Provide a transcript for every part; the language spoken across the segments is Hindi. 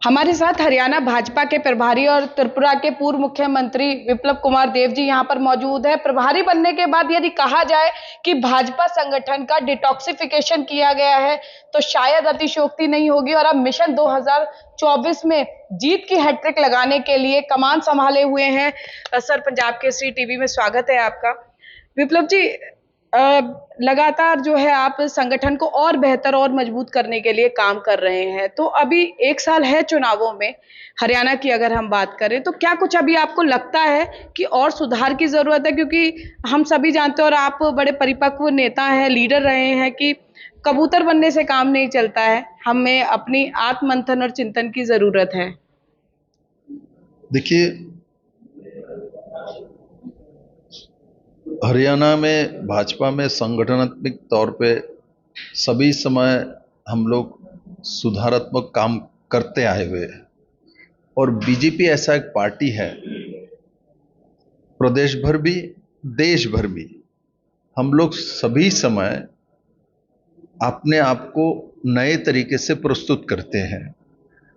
हमारे साथ हरियाणा भाजपा के प्रभारी और त्रिपुरा के पूर्व मुख्यमंत्री विप्लव कुमार देव जी यहां पर मौजूद है। प्रभारी बनने के बाद यदि कहा जाए कि भाजपा संगठन का डिटॉक्सिफिकेशन किया गया है तो शायद अतिशयोक्ति नहीं होगी और अब मिशन 2024 में जीत की हैट्रिक लगाने के लिए कमान संभाले हुए हैं। सर, पंजाब केसरी टीवी में स्वागत है आपका। विप्लव जी, लगातार जो है आप संगठन को और बेहतर और मजबूत करने के लिए काम कर रहे हैं, तो अभी 1 साल है चुनावों में, हरियाणा की अगर हम बात करें तो क्या कुछ अभी आपको लगता है कि और सुधार की जरूरत है? क्योंकि हम सभी जानते हैं और आप बड़े परिपक्व नेता हैं, लीडर रहे हैं कि कबूतर बनने से काम नहीं चलता है, हमें अपनी आत्ममंथन और चिंतन की जरूरत है। देखिए, हरियाणा में भाजपा में संगठनात्मक तौर पे सभी समय हम लोग सुधारात्मक काम करते आए हुए हैं और बीजेपी ऐसा एक पार्टी है, प्रदेश भर भी देश भर भी हम लोग सभी समय अपने आप को नए तरीके से प्रस्तुत करते हैं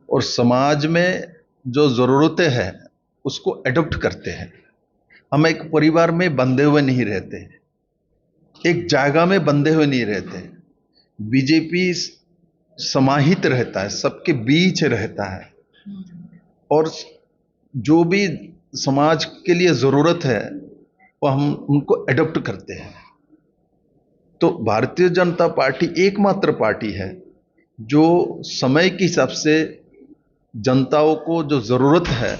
और समाज में जो ज़रूरतें हैं उसको एडॉप्ट करते हैं। हम एक परिवार में बंधे हुए नहीं रहते, एक जगह में बंधे हुए नहीं रहते। बीजेपी समाहित रहता है, सबके बीच रहता है और जो भी समाज के लिए ज़रूरत है वो हम उनको एडॉप्ट करते हैं। तो भारतीय जनता पार्टी एकमात्र पार्टी है जो समय के हिसाब से जनताओं को जो ज़रूरत है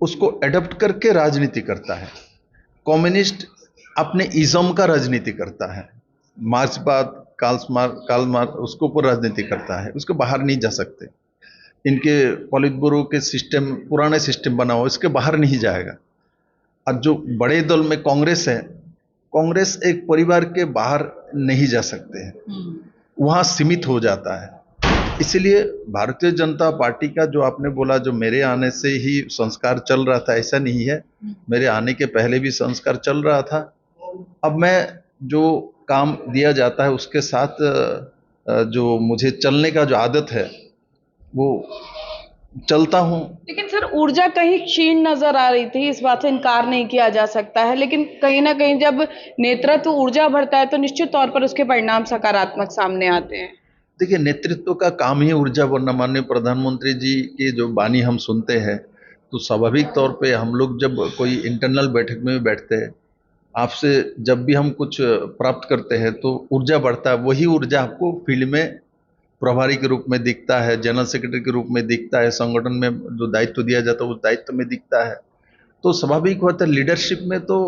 उसको एडॉप्ट करके राजनीति करता है। कम्युनिस्ट अपने इज़म का राजनीति करता है, मार्क्सवाद, कार्ल मार्क्स उसके ऊपर राजनीति करता है, उसके बाहर नहीं जा सकते। इनके पॉलिट ब्यूरो के सिस्टम पुराने सिस्टम बना हुआ, इसके बाहर नहीं जाएगा। और जो बड़े दल में कांग्रेस है, कांग्रेस एक परिवार के बाहर नहीं जा सकते हैं, वहाँ सीमित हो जाता है। इसलिए भारतीय जनता पार्टी का जो आपने बोला, जो मेरे आने से ही संस्कार चल रहा था, ऐसा नहीं है। मेरे आने के पहले भी संस्कार चल रहा था। अब मैं जो काम दिया जाता है उसके साथ जो मुझे चलने का जो आदत है वो चलता हूँ। लेकिन सर, ऊर्जा कहीं क्षीण नजर आ रही थी, इस बात से इनकार नहीं किया जा सकता है, लेकिन कहीं ना कहीं जब नेतृत्व ऊर्जा भरता है तो निश्चित तौर पर उसके परिणाम सकारात्मक सामने आते हैं। देखिए, नेतृत्व का काम ही ऊर्जा भरना। माननीय प्रधानमंत्री जी की जो वाणी हम सुनते हैं तो स्वाभाविक तौर पे हम लोग जब कोई इंटरनल बैठक में बैठते हैं, आपसे जब भी हम कुछ प्राप्त करते हैं तो ऊर्जा बढ़ता है। वही ऊर्जा आपको फील्ड में प्रभारी के रूप में दिखता है, जनरल सेक्रेटरी के रूप में दिखता है, संगठन में जो दायित्व दिया जाता है उस दायित्व में दिखता है। तो स्वाभाविक होता है, लीडरशिप में तो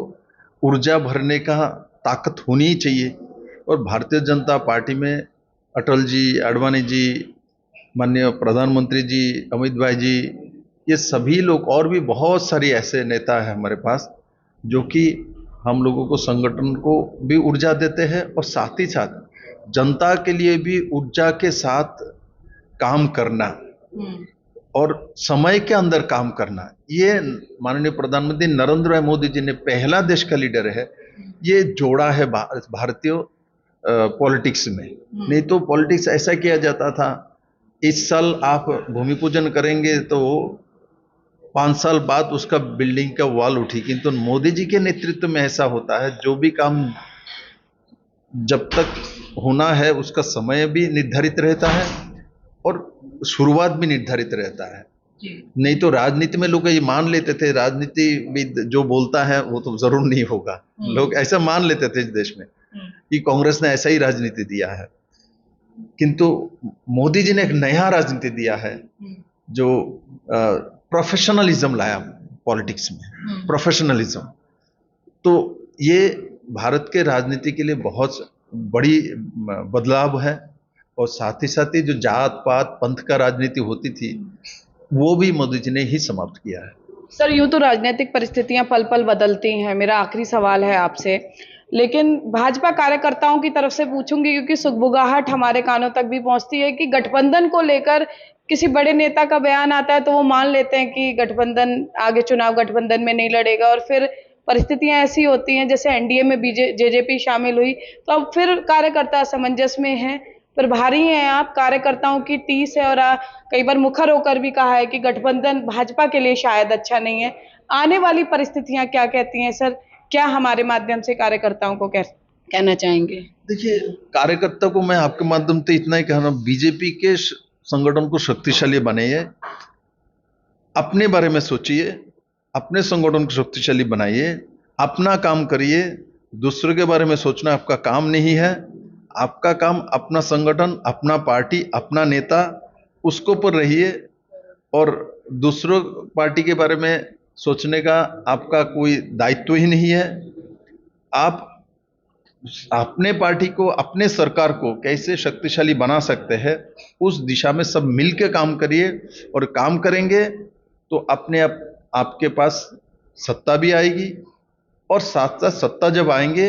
ऊर्जा भरने का ताकत होनी ही चाहिए। और भारतीय जनता पार्टी में अटल जी, आडवाणी जी, माननीय प्रधानमंत्री जी, अमित भाई जी, ये सभी लोग और भी बहुत सारे ऐसे नेता हैं हमारे पास जो कि हम लोगों को, संगठन को भी ऊर्जा देते हैं और साथ ही साथ जनता के लिए भी ऊर्जा के साथ काम करना और समय के अंदर काम करना। ये माननीय प्रधानमंत्री नरेंद्र भाई मोदी जी ने, पहला देश का लीडर है, ये जोड़ा है भारतीय पॉलिटिक्स में। नहीं तो पॉलिटिक्स ऐसा किया जाता था, इस साल आप भूमि पूजन करेंगे तो 5 साल बाद उसका बिल्डिंग का वॉल उठी। किंतु मोदी जी के नेतृत्व में ऐसा होता है, जो भी काम जब तक होना है उसका समय भी निर्धारित रहता है और शुरुआत भी निर्धारित रहता है। नहीं तो राजनीति में लोग ये मान लेते थे, राजनीति भी जो बोलता है वो तो जरूर नहीं होगा। लोग ऐसा मान लेते थे इस देश में कि कांग्रेस ने ऐसा ही राजनीति दिया है, किंतु मोदी जी ने एक नया राजनीति दिया है जो प्रोफेशनलिज्म लाया पॉलिटिक्स में, प्रोफेशनलिज्म। तो ये भारत के राजनीति के लिए बहुत बड़ी बदलाव है और साथ ही जो जात पात पंथ का राजनीति होती थी वो भी मोदी जी ने ही समाप्त किया है। सर, यूं तो राजनीतिक परिस्थितियां पल पल बदलती हैं। मेरा आखिरी सवाल है आपसे, लेकिन भाजपा कार्यकर्ताओं की तरफ से पूछूंगी क्योंकि सुगबुगाहट हमारे कानों तक भी पहुंचती है कि गठबंधन को लेकर किसी बड़े नेता का बयान आता है तो वो मान लेते हैं कि गठबंधन आगे चुनाव गठबंधन में नहीं लड़ेगा, और फिर परिस्थितियां ऐसी होती हैं जैसे एनडीए में जेजेपी शामिल हुई तो अब फिर कार्यकर्ता असमंजस में हैं प्रभारी हैं आप, कार्यकर्ताओं की टीस है और कई बार मुखर होकर भी कहा है कि गठबंधन भाजपा के लिए शायद अच्छा नहीं है। आने वाली परिस्थितियां क्या कहती हैं सर? क्या हमारे माध्यम से कार्यकर्ताओं को कहना चाहेंगे? देखिए, कार्यकर्ता को मैं आपके माध्यम से इतना ही कहना, बीजेपी के संगठन को शक्तिशाली बनाइए, अपने बारे में सोचिए, अपने संगठन को शक्तिशाली बनाइए, अपना काम करिए। दूसरों के बारे में सोचना आपका काम नहीं है। आपका काम अपना संगठन, अपना पार्टी, अपना नेता, उसको पर रहिए और दूसरों पार्टी के बारे में सोचने का आपका कोई दायित्व ही नहीं है। आप अपने पार्टी को, अपने सरकार को कैसे शक्तिशाली बना सकते हैं, उस दिशा में सब मिलकर काम करिए और काम करेंगे तो अपने आप आपके पास सत्ता भी आएगी और साथ साथ सत्ता जब आएंगे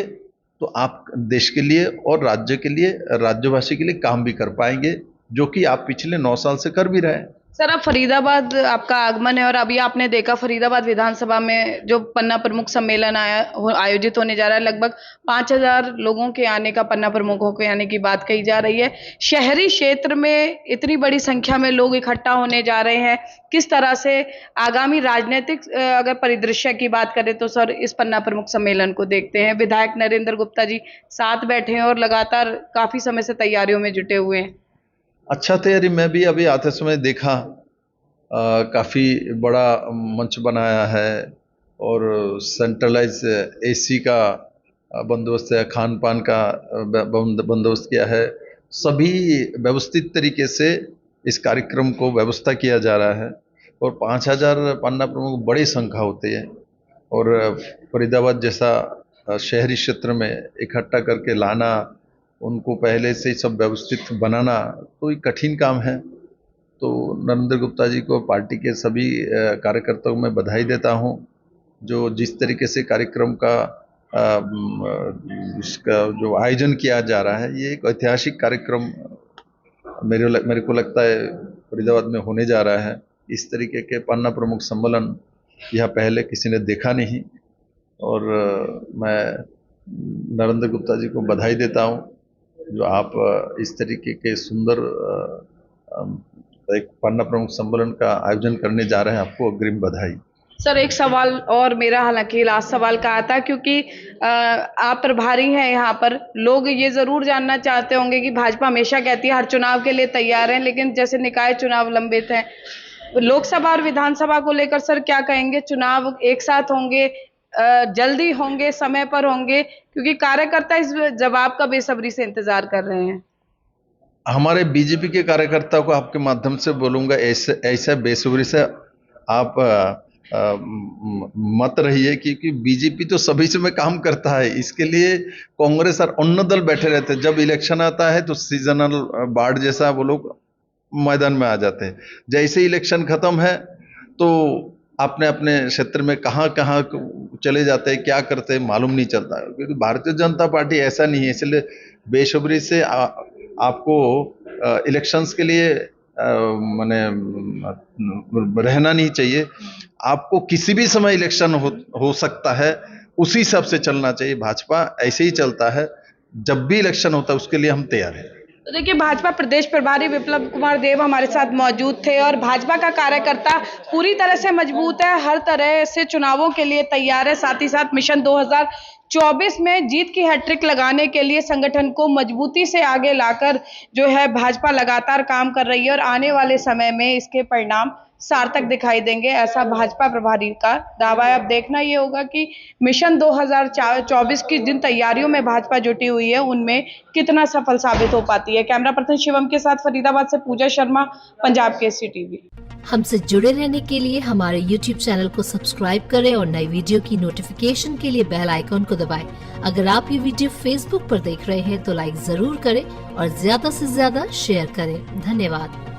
तो आप देश के लिए और राज्य के लिए, राज्यवासी के लिए काम भी कर पाएंगे, जो कि आप पिछले 9 साल से कर भी रहे हैं। सर, अब फरीदाबाद आपका आगमन है और अभी आपने देखा फरीदाबाद विधानसभा में जो पन्ना प्रमुख सम्मेलन आयोजित होने जा रहा है, लगभग 5000 लोगों के आने का, पन्ना प्रमुखों के आने की बात कही जा रही है। शहरी क्षेत्र में इतनी बड़ी संख्या में लोग इकट्ठा होने जा रहे हैं, किस तरह से आगामी राजनीतिक अगर परिदृश्य की बात करें तो सर इस पन्ना प्रमुख सम्मेलन को देखते हैं? विधायक नरेंद्र गुप्ता जी साथ बैठे हैं और लगातार काफी समय से तैयारियों में जुटे हुए हैं। अच्छा तैयारी, मैं भी अभी आते समय देखा, काफ़ी बड़ा मंच बनाया है और सेंट्रलाइज एसी का बंदोबस्त है, खान पान का बंदोबस्त किया है। सभी व्यवस्थित तरीके से इस कार्यक्रम को व्यवस्था किया जा रहा है और 5000 पन्ना प्रमुख बड़ी संख्या होती है और फरीदाबाद जैसा शहरी क्षेत्र में इकट्ठा करके लाना, उनको पहले से सब व्यवस्थित बनाना तो एक कठिन काम है। तो नरेंद्र गुप्ता जी को, पार्टी के सभी कार्यकर्ताओं को मैं बधाई देता हूं, जो जिस तरीके से कार्यक्रम का इसका जो आयोजन किया जा रहा है, ये एक ऐतिहासिक कार्यक्रम मेरे को लगता है फरीदाबाद में होने जा रहा है। इस तरीके के पन्ना प्रमुख सम्मेलन यह पहले किसी ने देखा नहीं और मैं नरेंद्र गुप्ता जी को बधाई देता हूं, जो आप इस तरीके के सुंदर एक पन्ना प्रमुख सम्मेलन का आयोजन करने जा रहे हैं। आपको अग्रिम बधाई। सर, एक सवाल और मेरा, हालांकि लास्ट सवाल का आता, क्योंकि आप प्रभारी हैं यहाँ पर, लोग ये जरूर जानना चाहते होंगे कि भाजपा हमेशा कहती है हर चुनाव के लिए तैयार है, लेकिन जैसे निकाय चुनाव लंबित हैं, लोकसभा और विधानसभा को लेकर सर क्या कहेंगे? चुनाव एक साथ होंगे, जल्दी होंगे, समय पर होंगे? क्योंकि कार्यकर्ता इस जवाब का बेसब्री से इंतजार कर रहे हैं। हमारे बीजेपी के कार्यकर्ताओं को आपके माध्यम से बोलूंगा, ऐसा बेसब्री से आप मत रहिए, क्योंकि बीजेपी तो सभी से में काम करता है। इसके लिए कांग्रेस और अन्य दल बैठे रहते हैं। जब इलेक्शन आता है तो सीजनल बाढ़ जैसा वो लोग मैदान में आ जाते हैं। जैसे इलेक्शन खत्म है तो अपने अपने क्षेत्र में कहाँ कहाँ चले जाते हैं, क्या करते हैं मालूम नहीं चलता, क्योंकि भारतीय जनता पार्टी ऐसा नहीं है। इसलिए बेसब्री से आपको इलेक्शंस के लिए माने रहना नहीं चाहिए। आपको किसी भी समय इलेक्शन हो सकता है, उसी हिसाब से चलना चाहिए। भाजपा ऐसे ही चलता है, जब भी इलेक्शन होता है उसके लिए हम तैयार हैं। तो देखिए, भाजपा प्रदेश प्रभारी विप्लव कुमार देव हमारे साथ मौजूद थे और भाजपा का कार्यकर्ता पूरी तरह से मजबूत है, हर तरह से चुनावों के लिए तैयार है। साथ ही साथ मिशन 2024 में जीत की हैट्रिक लगाने के लिए संगठन को मजबूती से आगे लाकर जो है भाजपा लगातार काम कर रही है और आने वाले समय में इसके परिणाम सार्थक दिखाई देंगे, ऐसा भाजपा प्रभारी का दावा है। अब देखना ये होगा कि मिशन 2024 की जिन तैयारियों में भाजपा जुटी हुई है उनमें कितना सफल साबित हो पाती है। कैमरा पर्सन शिवम के साथ फरीदाबाद से पूजा शर्मा, पंजाब केसरी टीवी। हमसे जुड़े रहने के लिए हमारे YouTube चैनल को सब्सक्राइब करें और नई वीडियो की नोटिफिकेशन के लिए बेल आइकॉन को दबाएं। अगर आप ये वीडियो Facebook पर देख रहे हैं तो लाइक जरूर करें और ज्यादा से ज्यादा शेयर करें। धन्यवाद।